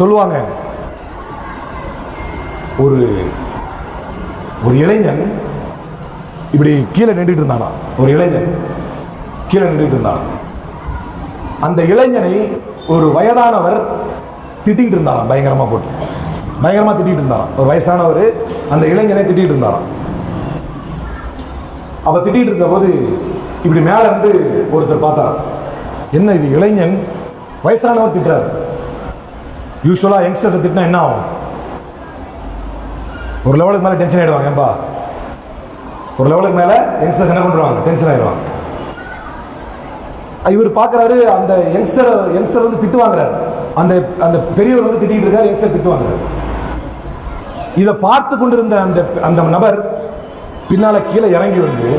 சொல்லுவாங்க, ஒரு ஒரு இளைஞன் இப்படி கீழே நின்றுட்டு இருந்தானா. ஒரு இளைஞன் கீழே நின்றுட்டு இருந்தானா. அந்த இளைஞனை ஒரு வயதானவர் திட்டிகிட்டு இருந்தாராம். பயங்கரமா திட்டிகிட்டு இருந்தாராம். ஒரு வயசானவர் அந்த இளைஞனை திட்டிகிட்டு இருந்தாராம். அப்ப திட்டிகிட்டு இருந்த போது இப்படி மேல இருந்து ஒருத்தர் பார்த்தாராம். என்ன இது, இளைஞன் வயசானவர் திட்டுறாரு. யூஸ்வலா யங்ஸ்டர்ஸ் திட்டினா என்ன ஆகும்? ஒரு லெவலுக்கு மேல டென்ஷன் ஆயிடுவாங்க. ஏன்பா, ஒரு லெவலுக்கு மேல யங்ஸ்டர்ஸ் என்ன பண்றாங்க, டென்ஷன் ஆயிடுவாங்க. இவர் பார்க்கறாரு, அந்த யங்ஸ்டர் வந்து திட்டு வாங்குறாரு. அந்த அந்த பெரியவர் வந்து திட்டிட்டு இருக்காரு, யங்ஸ்டர் திட்டு வாங்குறாரு. இதை பார்த்து கொண்டிருந்த அந்த நபர் பின்னால கீழே இறங்கி வந்து,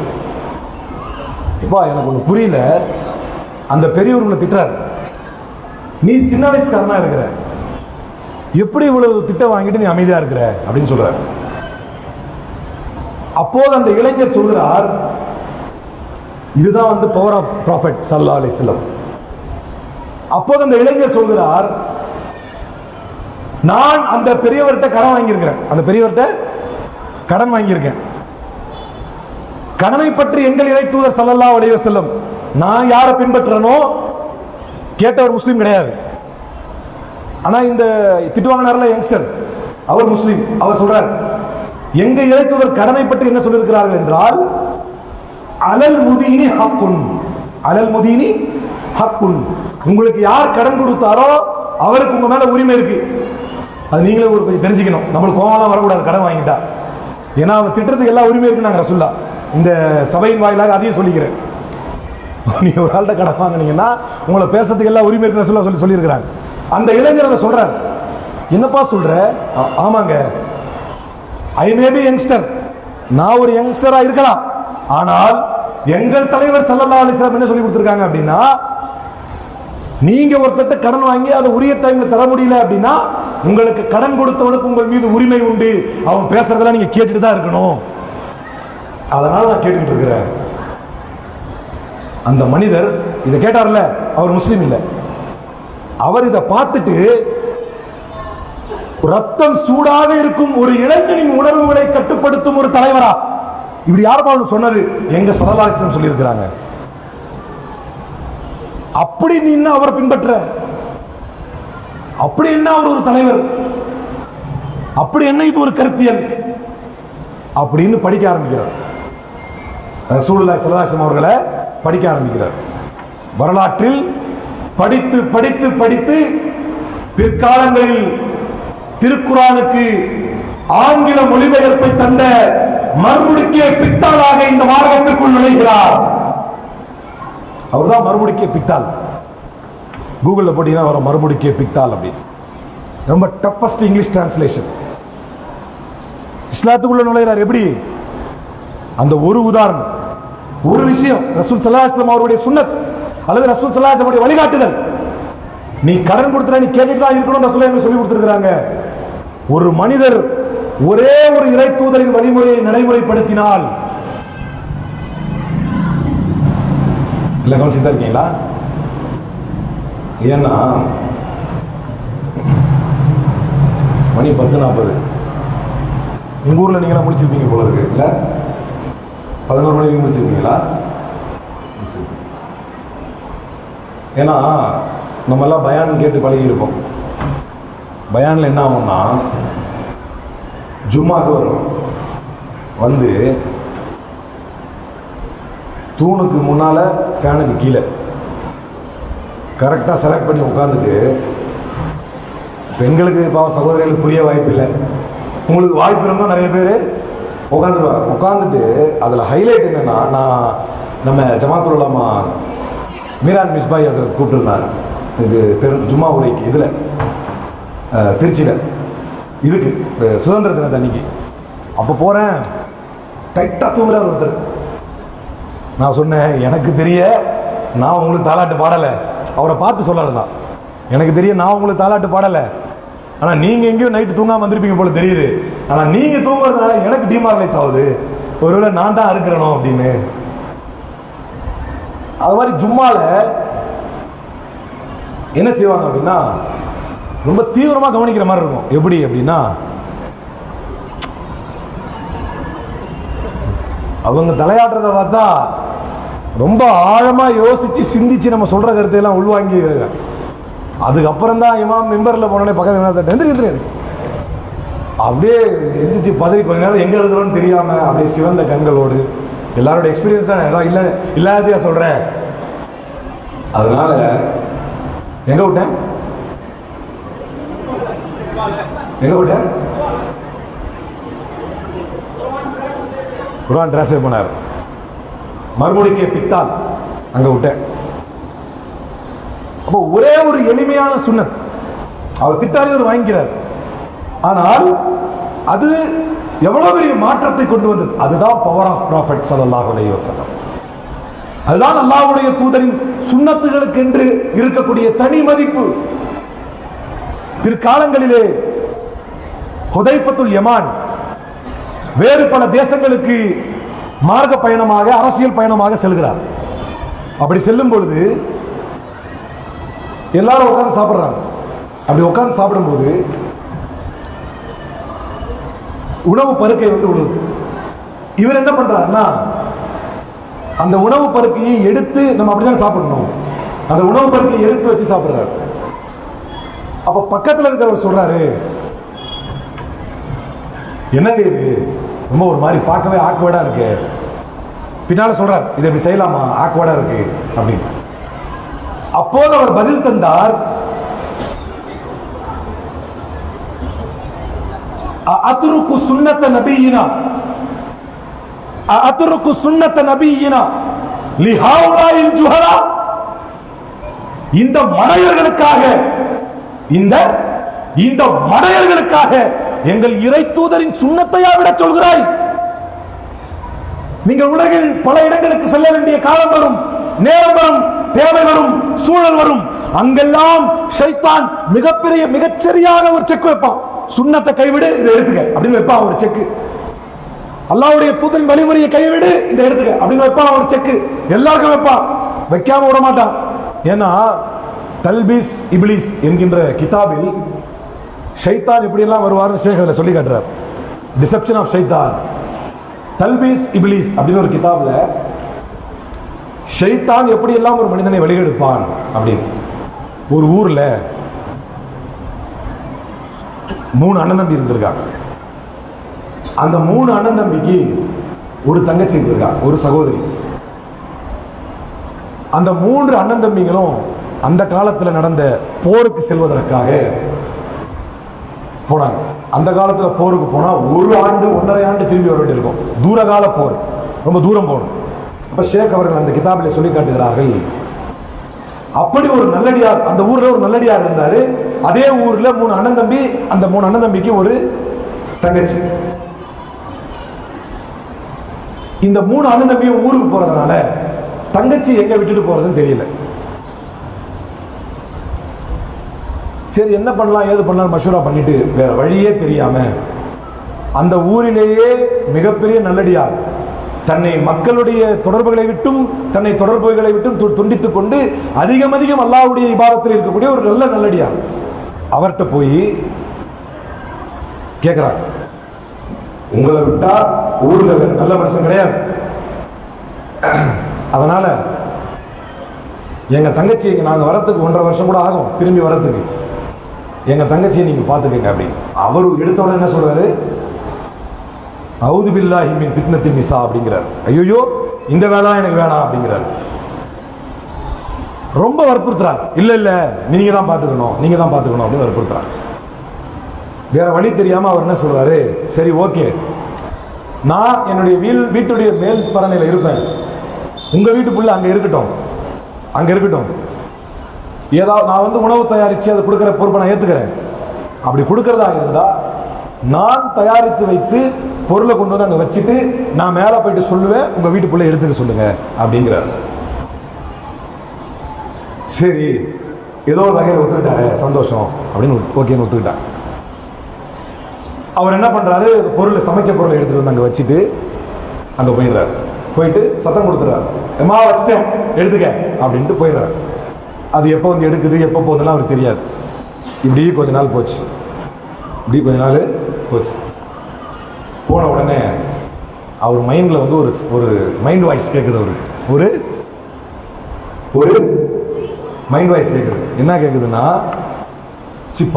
இப்பா எனக்கு ஒன்று புரியல, அந்த பெரியவர் உன்னை திட்டுறாரு, நீ சின்ன வயசுக்காரனா இருக்கிற, எப்படி இவ்வளவு திட்ட வாங்கிட்டு நீ அமைதியா இருக்கிற அப்படின்னு சொல்றாரு. அப்போது அந்த இளைஞர் சொல்கிறார், இதுதான் வந்து பவர் ஆஃப் ப்ராஃபெட் ஸல்லல்லாஹு அலைஹி வஸல்லம். அப்போது அந்த இளைஞர் சொல்கிறார், நான் அந்த பெரியவர்கிட்ட கடன் வாங்கியிருக்கிறேன், அந்த பெரியவர்கிட்ட கடன் வாங்கியிருக்கேன். கடனை பற்றி எங்கள் இறை தூதர் ஸல்லல்லாஹு அலைஹி வஸல்லம், நான் யாரை பின்பற்றனோ, கேட்டவர் முஸ்லீம் கிடையாது, ஆனா இந்த திட்டுவாங்கனார்ல யங்ஸ்டர், அவர் முஸ்லீம். அவர் சொல்றார், எங்க இறை தூதர் கடனை பற்றி என்ன சொல்லியிருக்கிறார்கள் என்றால், அலல் முதீனி ஹக்குன், அலல் முதீனி ஹக்குன், உங்களுக்கு யார் கடன் கொடுத்தாரோ அவருக்கு உங்க மேல உரிமை இருக்கு. அது நீங்களே ஒரு கொஞ்சம் தெரிஞ்சுக்கணும். நம்மளுக்கு கோவம்லாம் வரக்கூடாது கடன் வாங்கிட்டா. ஏன்னா அவன் திட்டுறதுக்கு எல்லா உரிமை இருக்கு. நாங்கள் ரசூல்லா இந்த சபையின் வாயிலாக அதையும் சொல்லிக்கிறேன். நீங்க ஒரு ஆள்கிட்ட கடன் வாங்கினீங்கன்னா உங்களை பேசுறதுக்கு எல்லா உரிமை இருக்குன்னு சொல்லியிருக்கிறாங்க. அந்த இளைஞர் அதை சொல்றார். என்னப்பா சொல்ற? ஆமாங்க, ஐ மே பி யங்ஸ்டர், நான் ஒரு யங்ஸ்டரா இருக்கலாம், ஆனால் எங்கள் தலைவர் ஸல்லல்லாஹு அலைஹி வஸல்லம் என்ன சொல்லி கொடுத்திருக்காங்க அப்படின்னா, நீங்க ஒருத்தட்ட கடன் வாங்கி அதை உரிய டைம்ல தர முடியல அப்படின்னா உங்களுக்கு கடன் கொடுத்தவனுக்கு உங்கள் மீது உரிமை உண்டு, அவன் பேசுறதெல்லாம் நீங்க கேட்டுட்டு தான் இருக்கணும். அதனால நான் கேட்டுக்கிட்டு இருக்கிறேன். அந்த மனிதர் இதை கேட்டார்ல, அவர் முஸ்லீம் இல்லை. அவர் இதை பார்த்துட்டு, ரத்தம் சூடாக இருக்கும் ஒரு இளைஞனின் உணர்வுகளை கட்டுப்படுத்தும் ஒரு தலைவரா, இப்படி யாருப்பா சொன்னது? எங்க ஸல்லல்லாஹு அலைஹி வஸல்லம் சொல்லி இருக்கிறாங்க. அப்படி நீ என்ன அவரை பின்பற்ற, அப்படி என்ன அவர் ஒரு தலைவர், அப்படி என்ன இது ஒரு கருத்தியல் அப்படின்னு படிக்க ஆரம்பிக்கிறார். ரசூலுல்லாஹி ஸல்லல்லாஹு அலைஹி வஸல்லம் அவர்களை படிக்க ஆரம்பிக்கிறார். வரலாற்றில் படித்து படித்து படித்து பிற்காலங்களில் திருக்குர்ஆனுக்கு ஆங்கில மொழிபெயர்ப்பை தந்த மறுமுடிக்கிய பித்தாளாக இந்த மார்க்கத்திற்குள் நுழைகிறார். அவர்தான் மறுமுடிக்கிய பித்தாள். கூகுளில் போட்டீங்கன்னா வரும் மறுமுடிக்கிய பித்தாள் அப்படின்னு. ரொம்ப டஃபஸ்ட் இங்கிலீஷ் டிரான்ஸ்லேஷன். இஸ்லாத்துக்குள்ள நுழைகிறார். எப்படி? அந்த ஒரு உதாரணம், ஒரு விஷயம், ரசூல் ஸல்லல்லாஹு அலைஹி வஸல்லம் அவருடைய சுன்னத் அல்லது ரசூல் ஸல்லல்லாஹு அலைஹி வஸல்லம் வழிகாட்டுதல். நீ கடன் கொடுத்தா நீ கேட்டுட்டு தான் இருக்கணும் ரசூலுல்லாஹி சொல்லி கொடுத்திருக்கிறாங்க. ஒரு மனிதர் ஒரே ஒரு இறை தூதரின் வழிமுறையை நடைமுறைப்படுத்தினால், இல்ல கவனிச்சுதான் இருக்கீங்களா? ஏன்னா மணி 10:40. உங்க ஊர்ல நீங்களா முடிச்சிருப்பீங்க போல இருக்கு. இல்ல 11 மணிக்கு முடிச்சிருக்கீங்களா? ஏன்னா நம்ம எல்லாம் பயான் கேட்டு பழகி இருப்போம். பயான்ல என்ன ஆகும்னா, ஜும்மாக்கு வரும், வந்து தூணுக்கு முன்னால ஃபேனுக்கு கீழே கரெக்டாக செலக்ட் பண்ணி உட்காந்துட்டு, பெண்களுக்கு பாவம் சகோதரிகளுக்கு புரிய வாய்ப்பு இல்லை, உங்களுக்கு வாய்ப்பு இருந்தால் நிறைய பேர் உட்காந்துருவாங்க. உட்காந்துட்டு அதில் ஹைலைட் என்னென்னா, நான் நம்ம ஜமாத்துல் உலமா மீரான் மிஸ்பாய் ஹசரத் கூப்பிட்டுருந்தார் இது ஜும்மா உரைக்கு, இதில் திருச்சியில், இதுக்கு சுதந்திர தின அன்னைக்கு. அப்போ போகிறேன், டைட்டாக தூங்குறார் ஒருத்தர். நான் சொன்னேன், எனக்கு தெரிய நான் உங்களுக்கு தாலாட்டு பாடலை, அவரை பார்த்து சொல்லலைதான், எனக்கு தெரிய நான் உங்களுக்கு தாலாட்டு பாடலை, ஆனால் நீங்கள் எங்கேயும் நைட்டு தூங்காமல் வந்திருப்பீங்க போல தெரியுது, ஆனால் நீங்கள் தூங்குறதுனால எனக்கு டிமாரலைஸ் ஆகுது, ஒருவேளை நான் தான் இருக்கிறனோ அப்படின்னு. அது மாதிரி ஜும்மால என்ன செய்வாங்க அப்படின்னா, ரொம்ப தீவிரமா கவனிக்கிற மாதிரி இருக்கும். எப்படி அப்படின்னா, அவங்க தலையாட்டுறத பார்த்தா ரொம்ப ஆழமா யோசிச்சு சிந்திச்சு நம்ம சொல்ற கருத்தையெல்லாம் உள்வாங்கி, அதுக்கப்புறம் தான் இமாம் மிம்பர்ல போனோடனே பக்கத்துல எந்திரி அப்படியே எந்திரிச்சு பதறி கொஞ்ச நேரம் எங்க இருக்கிறோன்னு தெரியாம அப்படியே சிவந்த கண்களோடு, எல்லாரோட எக்ஸ்பீரியன்ஸ் தான், ஏதாவது இல்லாததையா சொல்றேன். அதனால எங்க விட்டேன் குர்ஆன் டிரான்ஸ்லேட் பண்ணார், மறுபடிக்கு பித்தால் அங்க விட்டேன். அப்போ ஒரே ஒரு எளிமையான சுன்னத் அவர் திட்டாலே ஒரு வாங்கிக்கிறார். ஆனால் அது எவ்வளவு பெரிய மாற்றத்தை கொண்டு வந்தது. அதுதான் பவர் ஆஃப் ப்ராஃபெட் ஸல்லல்லாஹு அலைஹி வஸல்லம். அதுதான் அல்லாஹ்வுடைய தூதரின் சுன்னத்துகளுக்கு என்று இருக்கக்கூடிய தனி மதிப்பு. பிற்காலங்களிலே ஹுதைஃபத்துல் யமான் வேறு பல தேசங்களுக்கு மார்க்க பயணமாக, அரசியல் பயணமாக செல்கிறார். அப்படி செல்லும் பொழுது எல்லாரும் உட்கார்ந்து சாப்பிடுறாங்க. அப்படி உட்கார்ந்து சாப்பிடும்போது உணவு பருக்கை விழுது. இவர் என்ன பண்றாருன்னா, அந்த உணவு பருக்கையை எடுத்து, நம்ம அப்படிதான் சாப்பிடணும், அந்த உணவு பருக்கையை எடுத்து வச்சு சாப்பிடுறாரு. அப்ப பக்கத்தில் இருக்கிறவர் சொல்றாரு, என்னங்க இது ரொம்ப ஒரு மாதிரி பார்க்கவே ஆக்வர்டா இருக்கு. பின்னால சொல்றார், இதை இப்படி செய்யலாமா, ஆக்வர்டா இருக்கு அப்படின்னு. அப்போது அவர் பதில் தந்தார், அத்ருக்கு சுன்னத்த நபியினா, அத்ருக்கு சுன்னத்த நபியினா லிஹாவுலாயில் ஜுஹரா. இந்த மடையர்களுக்காக, இந்த மடையர்களுக்காக எங்கள் இறை தூதரின் சுன்னத்தையா விட சொல்கிறாய்? நீங்கள் உலகில் பல இடங்களுக்கு செல்ல வேண்டிய காலம் வரும், நேரம் வரும், தேவை வரும், சூழல் வரும். அங்கெல்லாம் ஷைத்தான் மிகச்சரியாக ஒரு செக் வைப்பான். சுன்னத்தை கைவிடு, இதை எடுத்துக்க அப்படின்னு வைப்பான் ஒரு செக். அல்லாஹ்வுடைய தூதரின் வழிமுறையை கைவிடு, இதை எடுத்துக்க அப்படின்னு வைப்பான் ஒரு செக். எல்லாருக்கும் வைப்பான், வைக்காம விட மாட்டான். ஏன்னா தல்பீஸ் இப்லீஸ் என்கின்ற கிதாபில் ஷைத்தான் எப்படி எல்லாம் வருவார்னு ஷேக் அதில் சொல்லி காட்டுறார். டிசெப்ஷன் ஆஃப் ஷைத்தான், தல்பீஸ் இப்லீஸ் அப்படின்னு ஒரு கிதாப்ல ஷைத்தான் எப்படி எல்லாம் ஒரு மனிதனை வெளியெடுப்பான் அப்படின்னு. ஒரு ஊர்ல 3 அண்ணன் தம்பி இருந்திருக்காங்க. அந்த 3 அண்ணன் தம்பிக்கு ஒரு தங்கச்சி இருந்திருக்காங்க, ஒரு சகோதரி. அந்த 3 அண்ணன் தம்பிகளும் அந்த காலத்தில் நடந்த போருக்கு செல்வதற்காக போனாங்க. அந்த காலத்தில் போருக்கு போனா 1 ஆண்டு 1.5 ஆண்டு திரும்பி வர வேண்டியிருக்கும். தூரகால போர், ரொம்ப தூரம் போகணும். அப்ப ஷேக் அவர்கள் அந்த கிதாபில் சொல்லி காட்டுகிறார்கள், அப்படி ஒரு நல்லடியார் அந்த ஊர்ல ஒரு நல்லடியார் இருந்தாரு. அதே ஊர்ல 3 அண்ணன் தம்பி, அந்த 3 அண்ணன் தம்பிக்கு ஒரு தங்கச்சி. இந்த 3 அண்ணன் தம்பியும் ஊருக்கு போறதுனால தங்கச்சி எங்க விட்டுட்டு போறதுன்னு தெரியல. சரி என்ன பண்ணலாம் ஏது பண்ணலாம் மஷூரா பண்ணிட்டு வேற வழியே தெரியாம அந்த ஊரிலேயே மிகப்பெரிய நல்லடியார், தன்னை மக்களுடைய தொடர்புகளை விட்டும் தன்னை தொடர்புகளை விட்டும் துண்டித்துக் கொண்டு அதிகம் அல்லாஹ்வுடைய இபாதத்தில் இருக்கக்கூடிய ஒரு நல்லடியார், அவர்கிட்ட போய் கேட்கிறார், உங்களை விட்டா ஊர்ல வேற நல்ல மனுஷன் கிடையாது, அதனால எங்க தங்கச்சி நாங்க வரத்துக்கு 1.5 வருஷம் கூட ஆகும் திரும்பி வரத்துக்கு, எங்க தங்கச்சியை நீங்க பாத்துக்கங்க அப்படின்னு. அவரு எடுத்த உடனே என்ன சொல்றாரு, அவுது பில்லாஹி மின் ஃபித்னத்தின் நிசா அப்படிங்கிறார். ஐயோ இந்த வேலை எனக்கு வேணாம் அப்படிங்கிறார். ரொம்ப வற்புறுத்துறாங்க. இல்ல நீங்க தான் பாத்துக்கணும் அப்படின்னு வற்புறுத்துறாங்க. வேற வழி தெரியாம அவர் என்ன சொல்றாரு, சரி ஓகே நான் என்னுடைய வீட்டுடைய மேல் பரணையில இருப்பேன், உங்க வீட்டுக்குள்ள அங்க இருக்கட்டும், ஏதாவது நான் உணவு தயாரிச்சு அதை கொடுக்கிற பொறுப்பை நான் ஏத்துக்கிறேன். அப்படி கொடுக்கறதா இருந்தா நான் தயாரித்து வைத்து பொருளை கொண்டு வந்து அங்க வச்சுட்டு நான் மேல போயிட்டு சொல்லுவேன், உங்க வீட்டுக்குள்ள எடுத்துக்க சொல்லுங்க அப்படிங்கிறார். சரி ஏதோ ஒரு வகையில் ஒத்துக்கிட்டாரு, சந்தோஷம் அப்படின்னு ஓகேன்னு ஒத்துக்கிட்டார். அவர் என்ன பண்றாரு, சமைச்ச பொருளை எடுத்துட்டு வந்து அங்க வச்சுட்டு அங்க போயிடுறாரு. போயிட்டு சத்தம் கொடுத்துறாரு, எம்மா வச்சுட்டேன் எடுத்துக்க அப்படின்ட்டு போயிடுறாரு. அது எப்போ வந்து எடுக்குது எப்போ போகுதுலாம் அவருக்கு தெரியாது. இப்படி கொஞ்ச நாள் போச்சு. போன உடனே அவர் மைண்டில் வந்து ஒரு மைண்ட் வாய்ஸ் கேட்குது. ஒரு மைண்ட் வாய்ஸ் கேட்குது. என்ன கேட்குதுன்னா,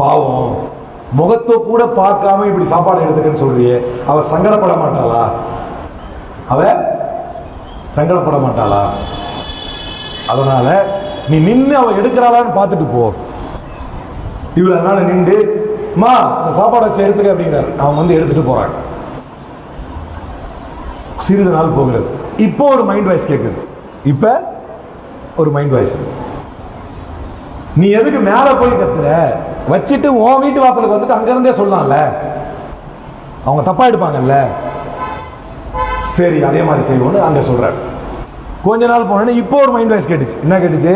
பாவம், முகத்தை கூட பார்க்காம இப்படி சாப்பாடு எடுத்துக்கன்னு சொல்றியே, அவ சங்கடப்பட மாட்டாளா? அதனால நீ நின்று அவ எடுக்கிறாளான்னு பார்த்துட்டு போ. இவர் அதனால நின்று, மா இந்த சாப்பாடு வச்சு எடுத்துக்க அப்படிங்கிறார். அவன் வந்து எடுத்துட்டு போறான். சிறிது நாள் போகிறது. இப்போ ஒரு மைண்ட் வாய்ஸ் கேட்குது. நீ எதுக்கு மேல போய் கத்துற? வச்சுட்டு உன் வீட்டு வாசலுக்கு வந்துட்டு அங்க இருந்தே சொல்லலாம்ல, அவங்க தப்பா எடுப்பாங்கல்ல. சரி, அதே மாதிரி செய்வோம்னு அங்க சொல்றாரு. கொஞ்ச நாள் போனோன்னு இப்போ ஒரு மைண்ட் வாய்ஸ் கேட்டுச்சு. என்ன கேட்டுச்சு?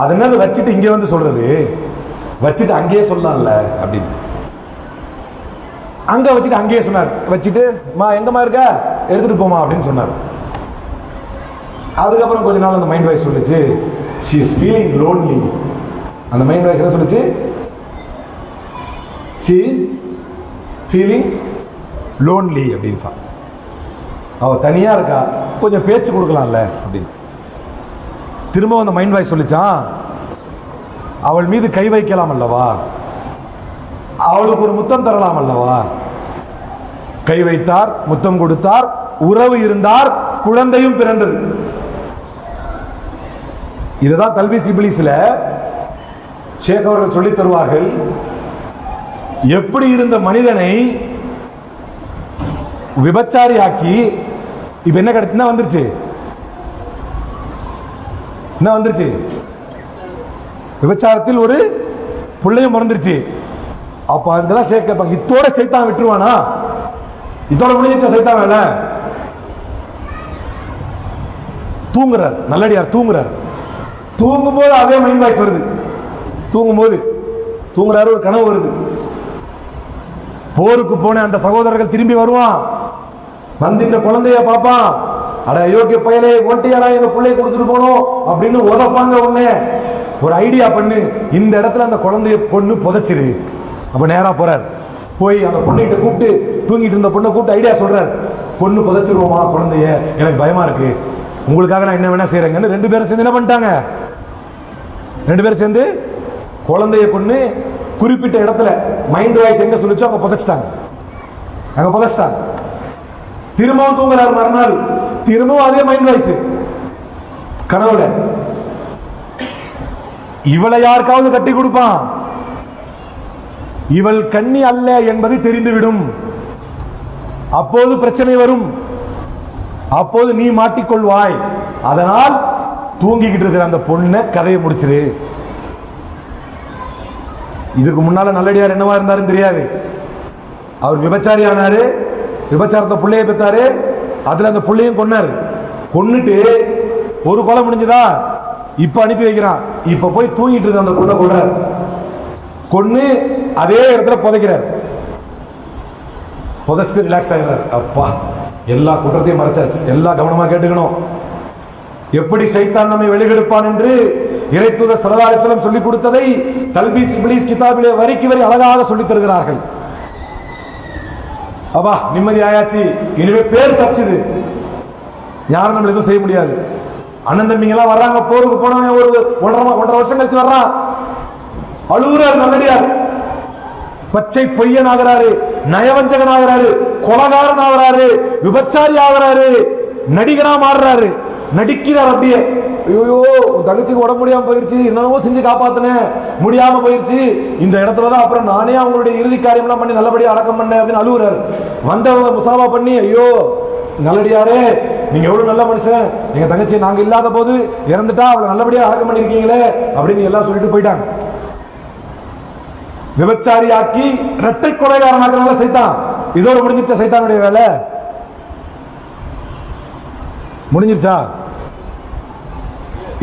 அது என்னது வச்சுட்டு இங்கே வந்து சொல்றது, வச்சுட்டு அங்கேயே சொல்லலாம்ல அப்படின்னு. அங்க வச்சுட்டு அங்கேயே சொன்னார். வச்சுட்டு, மா எங்கம்மா இருக்க, எடுத்துட்டு போமா அப்படின்னு சொன்னார். அதுக்கப்புறம் கொஞ்ச நாள் அந்த மைண்ட் வாய்ஸ் சொல்லுச்சு, she is feeling lonely. அந்த மைண்ட் வாய்ஸ் என்ன சொல்லுச்சு? she is feeling lonely அப்படின்னு சொன்னா. அவ தனியா இருக்கா, கொஞ்சம் பேச்சு கொடுக்கலாம்ல அப்படின்னு. திரும்ப அந்த மைண்ட் வாய்ஸ் சொல்லிச்சான், அவள் மீது கை வைக்கலாம் அல்லவா, அவளுக்கு ஒரு முத்தம் தரலாம் அல்லவா. கை வைத்தார், முத்தம் கொடுத்தார், உறவு இருந்தார், குழந்தையும் பிறந்தது. இதுதான் தல்பீஸ் இப்லீஸ்ல ஷேக் அவர்கள் சொல்லி தருவார்கள். எப்படி இருந்த மனிதனை விபச்சாரி ஆக்கி இப்ப என்ன கிடைச்சு என்ன வந்துருச்சு? விபச்சாரத்தில் ஒரு பிள்ளையும் பிறந்துருச்சு. அப்ப அங்கதான் ஷேக் கேட்பாங்க, இத்தோட சைத்தான் விட்டுருவானா? இதோட முடிஞ்ச சைத்தான் வேலை. தூங்குறார், நல்லடியார் தூங்குறார். தூங்கும்போது அதே மைண்ட் வாய்ஸ் வருது. தூங்குறாரு, ஒரு கனவு வருது. போருக்கு போன அந்த சகோதரர்கள் திரும்பி வருவான், வந்து இந்த குழந்தைய பார்ப்பான். அட அயோக்கிய பயலே, ஒட்டியாடா எங்க பிள்ளைய கொடுத்துட்டு போனோம் அப்படின்னு உதப்பாங்க. உடனே ஒரு ஐடியா பண்ணு, இந்த இடத்துல அந்த குழந்தைய பொண்ணு புதைச்சிரு. அப்ப நேரா போறார், போய் அந்த பொண்ணுகிட்ட கூப்பிட்டு, தூங்கிட்டு இருந்த பொண்ணை கூப்பிட்டு ஐடியா சொல்றார். பொண்ணு புதைச்சிருவோமா குழந்தைய, எனக்கு பயமா இருக்கு, உங்களுக்காக நான் என்ன வேணா செய்யறேங்கன்னு 2 பேரும் சேர்ந்து என்ன பண்ணிட்டாங்க? 2 பேரும் சேர்ந்து குழந்தைய கொண்டு குறிப்பிட்ட இடத்துல மைண்ட் வாய்ஸ் எங்க சொல்லிச்சோ அங்க புதைச்சிட்டாங்க. திரும்பவும் தூங்குறாரு. மறுநாள் திரும்பவும் அதே மைண்ட் வாய்ஸ் கனவுல. இவளை யாருக்காவது கட்டி கொடுப்பான், இவள் கன்னி அல்ல என்பது தெரிந்துவிடும். அப்போது பிரச்சனை வரும், அப்போது நீ மாட்டிக்கொள்வாய். அதனால் தூங்கிக்கிட்டு இருக்கிற அந்த பொண்ணை கதையை முடிச்சிரு. இதுக்கு முன்னால நல்லடியார் என்னவா இருந்தாருன்னு தெரியாது. அவர் விபச்சாரி ஆனாரு, விபச்சாரத்தை பிள்ளைய பெற்றாரு, அதுல அந்த பிள்ளையும் கொன்னாரு. கொன்னுட்டு ஒரு கொலை முடிஞ்சதா, இப்ப அனுப்பி வைக்கிறான். இப்ப போய் தூங்கிட்டு இருக்க அந்த பொண்ணை கொல்றார். கொன்னு அதே இடத்துல புதைக்கிறார். புதைச்சிட்டு ரிலாக்ஸ் ஆகிறார். அப்பா, எல்லா குற்றத்தையும் மறைச்சாச்சு. எல்லாம் கவனமா கேட்டுக்கணும். எப்படி சைத்தான் நம்மை வெளியெடுப்பான் என்று இறைத்தூதர் ஸல்லல்லாஹு அலைஹி வஸல்லம் சொல்லிக் கொடுத்ததை தல்பீஸ் இப்லீஸ் கிதாபிலே வரிக்கு வரி அழகாக சொல்லித் தருகிறார்கள். அப்பா, நிம்மதி ஆயாச்சு. இனிமே பேர் தப்பிச்சுது, யாரும் நம்மள எதுவும் செய்ய முடியாது. அண்ணன் தம்பிங்க எல்லாம் வர்றாங்க, போருக்கு போனவன் ஒரு 1.5 வருஷம் கழிச்சு வர்றான். அழுகுறார் நல்லடியார். பச்சை பொய்யன் ஆகிறாரு, நயவஞ்சகன் ஆகிறாரு, கொலகாரன் ஆகிறாரு, விபச்சாரி ஆகிறாரு, நடிகனா மாறுறாரு, நடிக்கிறார். அப்படியே ஐயோ தங்கச்சிக்கு உடம்பு முடியாம போயிருச்சு, என்னென்னவோ செஞ்சு காப்பாத்தினேன், முடியாம போயிருச்சு, இந்த இடத்துலதான் அப்புறம் நானே அவங்களுடைய இறுதி காரியம்லாம் பண்ணி நல்லபடியா அடக்கம் பண்ணேன் அப்படின்னு அழுகுறாரு. வந்தவங்க முசாபா பண்ணி, ஐயோ நல்லடியாரே, நீங்க எவ்வளவு நல்ல மனுஷன், எங்க தங்கச்சி நாங்க இல்லாத போது இறந்துட்டா அவளை நல்லபடியா அடக்கம் பண்ணிருக்கீங்களே அப்படின்னு எல்லாம் சொல்லிட்டு போயிட்டாங்க. விபச்சாரி ஆக்கி இரட்டை கொலைகாரனாக்க சைத்தான். இதோட முடிஞ்சிருச்சா சைத்தானுடைய வேலை? முடிஞ்சிருச்சா?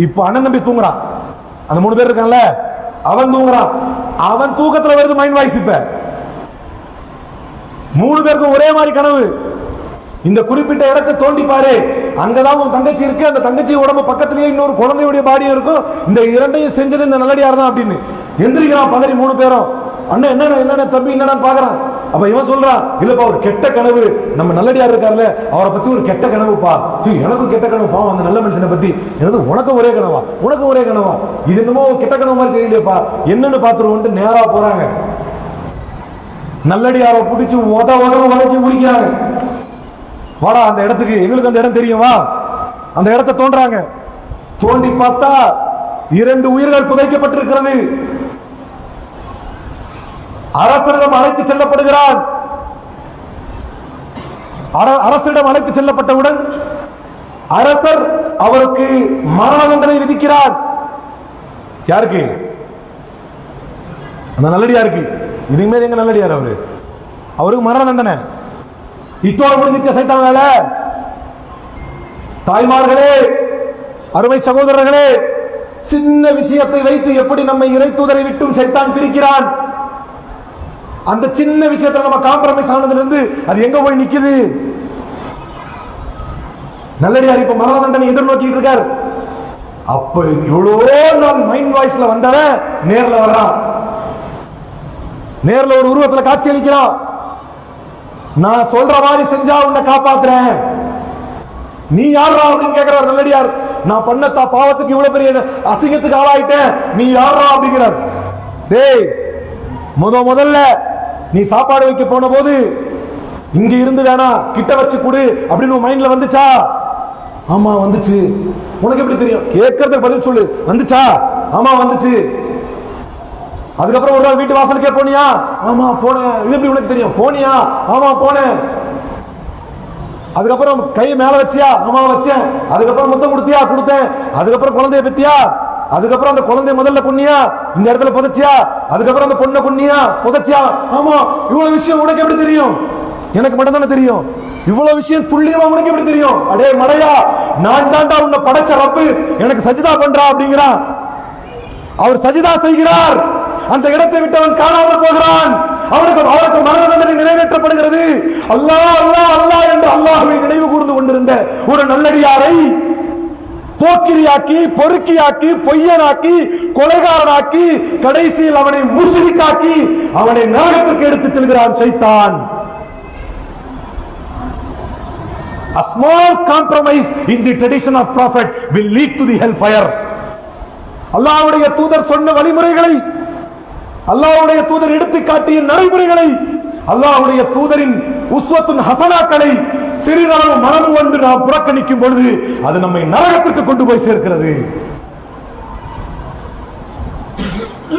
இப்ப அண்ணன் தம்பி தூங்குறான், அந்த 3 பேர் இருக்கான்ல, அவன் தூங்குறான். அவன் தூக்கத்துல வருது மைண்ட் வாய்ஸ். இப்ப 3 பேருக்கும் ஒரே மாதிரி கனவு. இந்த குறிப்பிட்ட இடத்தை தோண்டி பாரு, அங்கதான் உன் தங்கச்சி இருக்கு, அந்த தங்கச்சி உடம்பு பக்கத்திலேயே இன்னொரு குழந்தையுடைய பாடியும் இருக்கும், இந்த இரண்டையும் செஞ்சது இந்த நல்லடியார் தான் அப்படின்னு எந்திரிக்கிறான் பதறி 3 பேரும். அண்ணன் என்னென்ன தம்பி என்னன்னு பாக்குறான். அப்ப இவன் சொல்றான், இல்லப்பா ஒரு கெட்ட கனவு, நம்ம நல்லடியார் இருக்காருல்ல அவரை பத்தி ஒரு கெட்ட கனவுப்பா. எனக்கும் கெட்ட கனவு பாவம் அந்த நல்ல மனுஷனை பத்தி. எனது உனக்கும் ஒரே கனவா? உனக்கும் ஒரே கனவா? இது என்னமோ கெட்ட கனவு மாதிரி தெரியலையப்பா, என்னன்னு பாத்துருவோம். நேரா போறாங்க, நல்லடியாரை பிடிச்சு உதச்சி குடிக்கிறாங்க. வாடா அந்த இடத்துக்கு, எங்களுக்கு அந்த இடம் தெரியும், வா. அந்த இடத்தை தோன்றாங்க. தோண்டி பார்த்தா 2 உயிர்கள் புதைக்கப்பட்டிருக்கிறது. அரசரிடம் அழைத்து செல்லப்படுகிறான். அரசரிடம் அழைத்து செல்லப்பட்டவுடன் அரசர் அவருக்கு மரண தண்டனை விதிக்கிறார். யாருக்கு? அந்த நல்லடியாருக்கு. இனிமேல் எங்க நல்லடியார் அவருக்கு மரண தண்டனை. இத்தோட முடிஞ்சிச்ச சைத்தான் வேலை. தாய்மார்களே, அருமை சகோதரர்களே, சின்ன விஷயத்தை வைத்து எப்படி நம்மை இறை தூதரை விட்டும் சைத்தான் பிரிக்கிறான். அந்த சின்ன விஷயத்துல நம்ம காம்ப்ரமைஸ் ஆனதுல இருந்து அது எங்க போய் நிக்குது? நல்லடியார் இப்ப மரண தண்டனை எதிர்நோக்கிட்டு இருக்கார். அப்ப எவ்வளோ நாள் மைண்ட் வாய்ஸ்ல வந்தவன் நேர்ல வர்றான். நேர்ல ஒரு உருவத்துல காட்சி அளிக்கிறான். நான் சொல்ற மாதிரி செஞ்சா உன்னை காப்பாத்துறேன். நீ யாரா அப்படின்னு கேட்கிறார் நல்லடியார். நான் பண்ண பாவத்துக்கு இவ்வளவு பெரிய அசிங்கத்துக்கு ஆளாயிட்டேன், நீ யாரா அப்படிங்கிறார். டேய், முதல்ல நீ சாப்பாடு வைக்க போன போது இங்க இருந்து வேணா கிட்ட வச்சு கொடு அப்படின்னு மைண்ட்ல வந்துச்சா? ஆமா வந்துச்சு. உனக்கு எப்படி தெரியும்? கேட்கறதுக்கு பதில் சொல்லு. வந்துச்சா? ஆமா வந்துச்சு. அதுக்கப்புறம் ஒரு நாள் வீட்டு வாசலுக்கே போனியா? ஆமா போனேன். இது எப்படி உனக்கு தெரியும்? போனியா? ஆமா போனேன். அதுக்கப்புறம் கை மேல வச்சியா? ஆமா வச்சேன். அதுக்கப்புறம் முத்தம் கொடுத்தியா? கொடுத்தேன். அதுக்கப்புறம் குழந்தைய பெத்தியா? அதுக்கப்புறம் அந்த குழந்தைய முதல்ல கொன்னியா? இந்த இடத்துல புதைச்சியா? அதுக்கப்புறம் அந்த பொண்ணை கொன்னியா? புதைச்சியா? ஆமா. இவ்வளவு விஷயம் உனக்கு எப்படி தெரியும்? எனக்கு மட்டும் தானே தெரியும். இவ்வளவு விஷயம் துல்லியமா உனக்கு எப்படி தெரியும்? அடே மடையா, நான் தாண்டா உன்னை படைச்ச ரப்பு, எனக்கு சஜிதா பண்றா அப்படிங்கிறான். அவர் சஜிதா செய்கிறார். அந்த இடத்தை விட்டு அவன் காணாமல் போகிறான். அவனுக்கு மரண தண்டனை நிறைவேற்றப்படுகிறது. அல்லாஹ் அல்லாஹ் அல்லாஹ் என்று அல்லாஹ்வை நினைவு கூர்ந்து கொண்டிருந்த ஒரு நல்லடியாரை போக்கிரியாக்கி, பொறுக்கியாக்கி, பொய்யனாக்கி, கொலைகாரனாக்கி, கடைசியில் அவனை முஷ்ரிக்காக்கி அவனை நரகத்திற்கு எடுத்துச் செல்கிறான் சைத்தான். A small compromise in the tradition of prophet will lead to the hellfire. அல்லாஹ்வுடைய தூதர் சொன்ன வழிமுறைகளை, அல்லாஹ்வுடைய தூதர் எடுத்து காட்டிய நடைமுறைகளை, அல்லாஹ்வுடைய தூதரின் உஸ்வத்துன் ஹசனாக்களை சிறிதளவு மனமு வந்து நாம் புறக்கணிக்கும் பொழுது அது நம்மை நரகத்திற்கு கொண்டு போய் சேர்க்கிறது.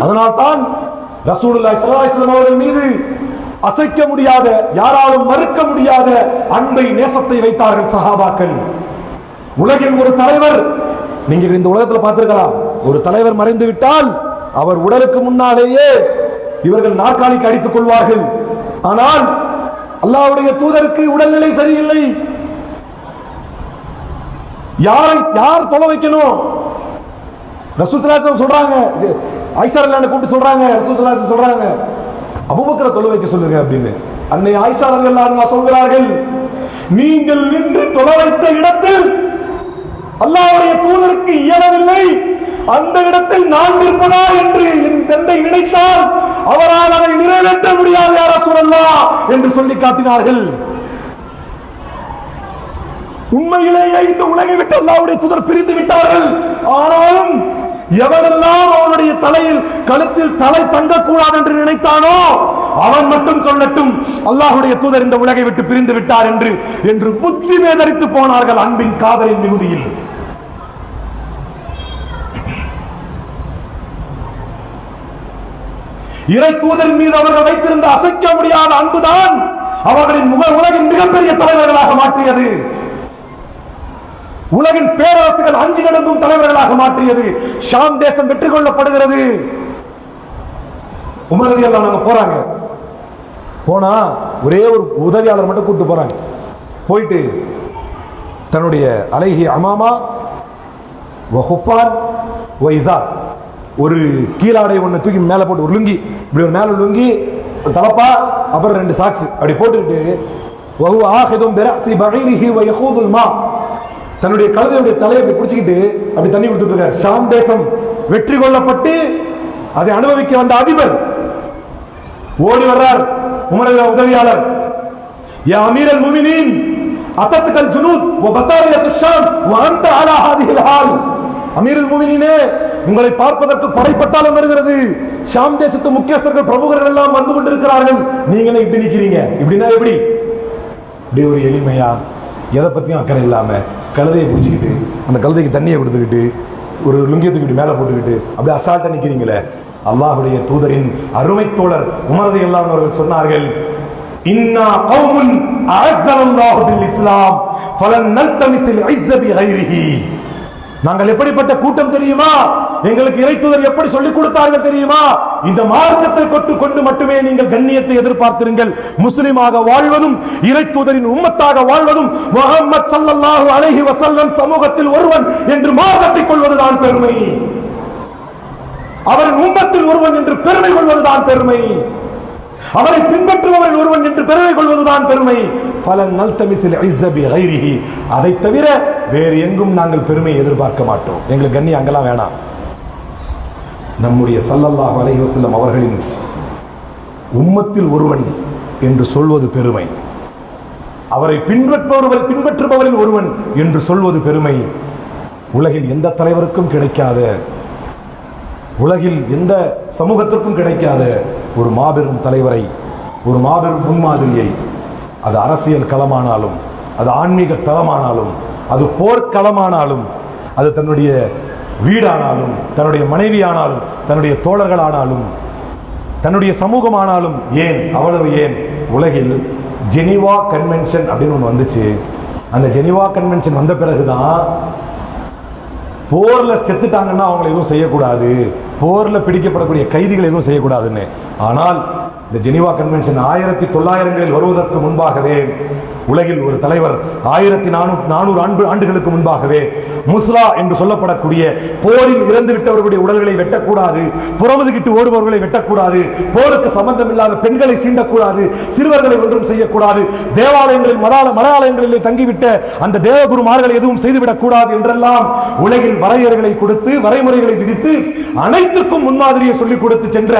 அதனால்தான் ரசூலுல்லாஹி ஸல்லல்லாஹு அலைஹி வஸல்லம் அவர்கள் மீது அசைக்க முடியாத, யாராலும் மறுக்க முடியாத அன்பை, நேசத்தை வைத்தார்கள் சஹாபாக்கள். உலகின் ஒரு தலைவர், நீங்க இந்த உலகத்தில் பார்த்திருக்கலாம், ஒரு தலைவர் மறைந்து விட்டால் அவர் உடலுக்கு முன்னாலேயே இவர்கள் நாற்காலிக்கு அடித்துக் கொள்வார்கள். ஆனால் அல்லாஹ்வுடைய தூதருக்கு உடல்நிலை சரியில்லை. யார் தொலை வைக்கணும்? ரசூல் ஸல்லல்லாஹு அலைஹி வஸல்லம் சொல்றாங்க, ஆயிஷா ரலியல்லாஹு கூப்பிட்டு சொல்றாங்க, ரசூல் ஸல்லல்லாஹு அலைஹி வஸல்லம் சொல்றாங்க, அபூபக்கரை தொலை வைக்க சொல்லுங்க அப்படின்னு. அன்னை ஆயிஷா ரலியல்லாஹு அன்ஹா சொல்கிறார்கள், நீங்கள் நின்று தொலை வைத்த இடத்தில் அல்லாஹ்வுடைய தூதருக்கு இயலவில்லை, அந்த இடத்தில் நான் இருப்பதா என்று என் தந்தை நினைத்தால் அவரால் அதை நிறைவேற்ற முடியாது யா ரசூலல்லாஹ் என்று சொல்லி காட்டினார்கள். உண்மையிலேயே இந்த உலகை விட்டு அல்லாஹ்வுடைய தூதர் பிரிந்து விட்டார்கள். ஆனாலும் எவரெல்லாம் அவனுடைய தலையில், கழுத்தில் தலை தங்கக்கூடாது என்று நினைத்தானோ அவன் மட்டும் சொல்லட்டும் அல்லாஹ்வுடைய தூதர் இந்த உலகை விட்டு பிரிந்து விட்டார் என்று புத்தி வேதரித்து போனார்கள் அன்பின் காதலின் மிகுதியில். இறை தூதரின் மீது அவர்கள் வைத்திருந்த அசைக்க முடியாத அன்புதான் அவர்களின் உலகின் மிகப்பெரிய தலைவர்களாக மாற்றியது. உலகின் பேரரசுகள் அஞ்சு நடந்தும் தலைவர்களாக மாற்றியது. ஷாம் தேசம் வெற்றி கொள்ளப்படுகிறது. உமர் ரலியல்லாஹு அன்ஹு போறாங்க. போனா ஒரே ஒரு உதவியாளர் மட்டும் கூட்டு போறாங்க. போயிட்டு தன்னுடைய அலைஹி அமாமா வ ஹுஃபான் வ இஸார், ஒரு கீழாடை ஒண்ணு தூக்கி மேல போட்டு, ஒரு லுங்கி, இப்படி ஒரு மேல லுங்கி, தலப்பா, அப்புறம் 2 சாக்ஸ் அப்படி போட்டுக்கிட்டு வஹு ஆஹிதும் பிரஸி பஈரிஹி வ யஹூதுல் மா, தன்னுடைய கழுதையுடைய தலையை பிடிச்சிக்கிட்டு அப்படி தண்ணி கொடுத்துட்டு இருக்கார். ஷாம் தேசம் வெற்றி கொள்ளப்பட்டு அதை அனுபவிக்க வந்த அதிபர் ஓடி வர்றார். உமர் உதவியாளர், யா அமீரல் முஃமினீன் அத்தத்துக்கல் ஜுனூத் வ பதாரியாத்து ஷாம் வ அன்த அலா ஹாதிஹில் ஹால். அமீருல் முஃமினீனே, உங்களை பார்ப்பதற்கு படைப்பட்டாலும் வருகிறது, ஷாம் தேசத்து முக்கியஸ்தர்கள் பிரமுகர்கள் எல்லாம் வந்து கொண்டிருக்கிறார்கள், நீங்க என்ன இப்படி நிக்கிறீங்க? இப்படின்னா எப்படி? இப்படி ஒரு எளிமையா, எதை பத்தியும் அக்கறை இல்லாம கழுதையை பிடிச்சிக்கிட்டு அந்த கழுதைக்கு தண்ணியை கொடுத்துக்கிட்டு ஒரு லுங்கியை தூக்கிட்டு மேலே போட்டுக்கிட்டு அப்படியே அசால்ட்டா நிக்கிறீங்களே. அல்லாஹுடைய தூதரின் அருமை தோழர் உமர் ரலியல்லாஹு அன்ஹு அவர்கள் சொன்னார்கள், இன்னா கௌமுன் அஅஸ்ஸனல்லாஹு பில் இஸ்லாம் ஃபலன் நல்தமிஸில் இஸ்ஸ பிகைரிஹி. நாங்கள் எப்படிப்பட்ட கூட்டம் தெரியுமா? எங்களுக்கு இறைத்தூதர் எப்படி சொல்லிக் கொடுத்தார்கள் தெரியுமா? இந்த மார்க்கத்தை கொண்டு மட்டுமே நீங்கள் கண்ணியத்தை எதிர்பார்த்திருங்கள். முஸ்லிமாக வாழ்வதும் இறைத்தூதரின் உம்மத்தாக வாழ்வதும் முஹம்மது ஸல்லல்லாஹு அலைஹி வஸல்லம் சமூகத்தில் ஒருவன் என்று மார்க்கத்தை கொள்வதுதான் பெருமை. அவரின் உம்மத்தில் ஒருவன் என்று பெருமை கொள்வதுதான் பெருமை. அவரை பின்பற்றுபவர்கள் ஒருவன் என்று பெருமை கொள்வதுதான் பெருமை. ஃபலன் நல்தமிஸில் இஸ்ஸ பிகைரிஹி. அதை தவிர வேறு எங்கும் நாங்கள் பெருமையை எதிர்பார்க்க மாட்டோம். எங்களுக்கு கண்ணி அங்கெல்லாம் வேணாம். நம்முடைய ஸல்லல்லாஹு அலைஹி வஸல்லம் அவர்களின் உம்மத்தில் ஒருவன் என்று சொல்வது பெருமை. அவரை பின்பற்றுபவரில் ஒருவன் என்று சொல்வது பெருமை. உலகில் எந்த தலைவருக்கும் கிடைக்காத, உலகில் எந்த சமூகத்திற்கும் கிடைக்காத ஒரு மாபெரும் தலைவரை, ஒரு மாபெரும் முன்மாதிரியை, அது அரசியல் களமானாலும், அது ஆன்மீக தளமானாலும், அது போர்க்களமானாலும், அது தன்னுடைய வீடானாலும், தன்னுடைய மனைவி ஆனாலும், தன்னுடைய தோழர்கள் ஆனாலும், தன்னுடைய சமூகம் ஆனாலும், ஏன் அவ்வளவு ஏன் உலகில் ஜெனீவா கன்வென்ஷன் அப்படின்னு ஒன்று வந்துச்சு. அந்த ஜெனீவா கன்வென்ஷன் வந்த பிறகுதான் போர்ல செத்துட்டாங்கன்னா அவங்களை எதுவும் செய்யக்கூடாது, போர்ல பிடிக்கப்படக்கூடிய கைதிகள் எதுவும் செய்யக்கூடாதுன்னு. ஆனால் இந்த ஜெனீவா கன்வென்ஷன் 1900களில் வருவதற்கு முன்பாகவே உலகில் ஒரு தலைவர் 1400 ஆண்டுகளுக்கு முன்பாகவே முஸ்லா என்று சொல்லப்படக்கூடிய போரில் இறந்து விட்டவர்களுடைய உடல்களை வெட்டக்கூடாது, புறமுதுகிட்டு ஓடுபவர்களை வெட்டக்கூடாது, போருக்கு சம்பந்தம் இல்லாத பெண்களை சீண்டக்கூடாது, சிறுவர்களை ஒன்றும் செய்யக்கூடாது, தேவாலயங்களில் மடாலயங்களில் தங்கிவிட்ட அந்த தேவகுருமார்களை எதுவும் செய்துவிடக் கூடாது என்றெல்லாம் உலகில் வரையறைகளை கொடுத்து, வரைமுறைகளை விதித்து, அனைத்துக்கும் முன்மாதிரியை சொல்லிக் கொடுத்து சென்ற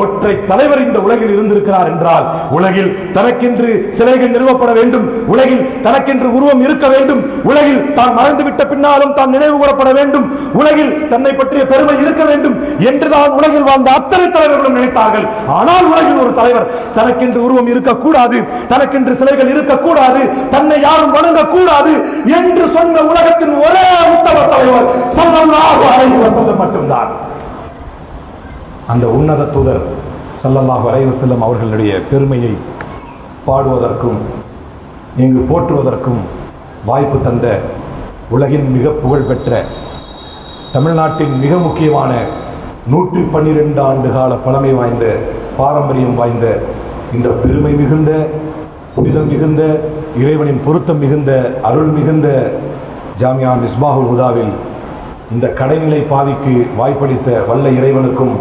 ஒற்றை தலைவர் இந்த உலகில் இருந்திருக்கிறார் என்றால், உலகில் தனக்கென்று சிலைகள் நிறுவப்பட வேண்டும், உலகில் தனக்கென்று உருவம் இருக்க வேண்டும், உலகில் தான் மறைந்துவிட்ட பின்னாலும் தான் நினைவு கூறப்பட வேண்டும், உலகில் தன்னை பற்றிய பெருமை இருக்க வேண்டும் என்றுதான் உலகில் வாழ்ந்த அத்தனை தலைவர்களும் நினைத்தார்கள். ஆனால் உலகில் ஒரு தலைவர் தனக்கென்று உருவம் இருக்கக்கூடாது, தனக்கென்று சிலைகள் இருக்கக்கூடாது, தன்னை யாரும் வணங்கக்கூடாது என்று சொன்ன உலகத்தின் ஒரே உத்தம தலைவர் ஸல்லல்லாஹு அலைஹி வஸல்லம் மட்டும்தான். அந்த உன்னத தூதர் ஸல்லல்லாஹு அலைஹி வஸல்லம் அவர்களுடைய பெருமையை பாடுவதற்கும் இங்கு போற்றுவதற்கும் வாய்ப்பு தந்த உலகின் மிக புகழ்பெற்ற, தமிழ்நாட்டின் மிக முக்கியமான 112 ஆண்டு கால பழமை வாய்ந்த, பாரம்பரியம் வாய்ந்த, இந்த பெருமை மிகுந்த, புனிதம் மிகுந்த, இறைவனின் பொருத்தம் மிகுந்த, அருள் மிகுந்த ஜாமியா மிஸ்பாஹுல் ஹுதாவில் இந்த கடைநிலை பாவிக்கு வாய்ப்பளித்த வல்ல இறைவனுக்கும்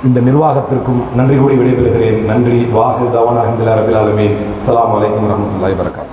இந்த நிர்வாகத்திற்கும் நன்றி கூறி விடைபெறுகிறேன். நன்றி. வாஹிர் தவானா அல்ஹம்துலில்லாஹி ரப்பில் ஆலமீன். அஸ்ஸலாமு அலைக்கும் வரஹ்மத்துல்லாஹி வபரகாத்துஹு.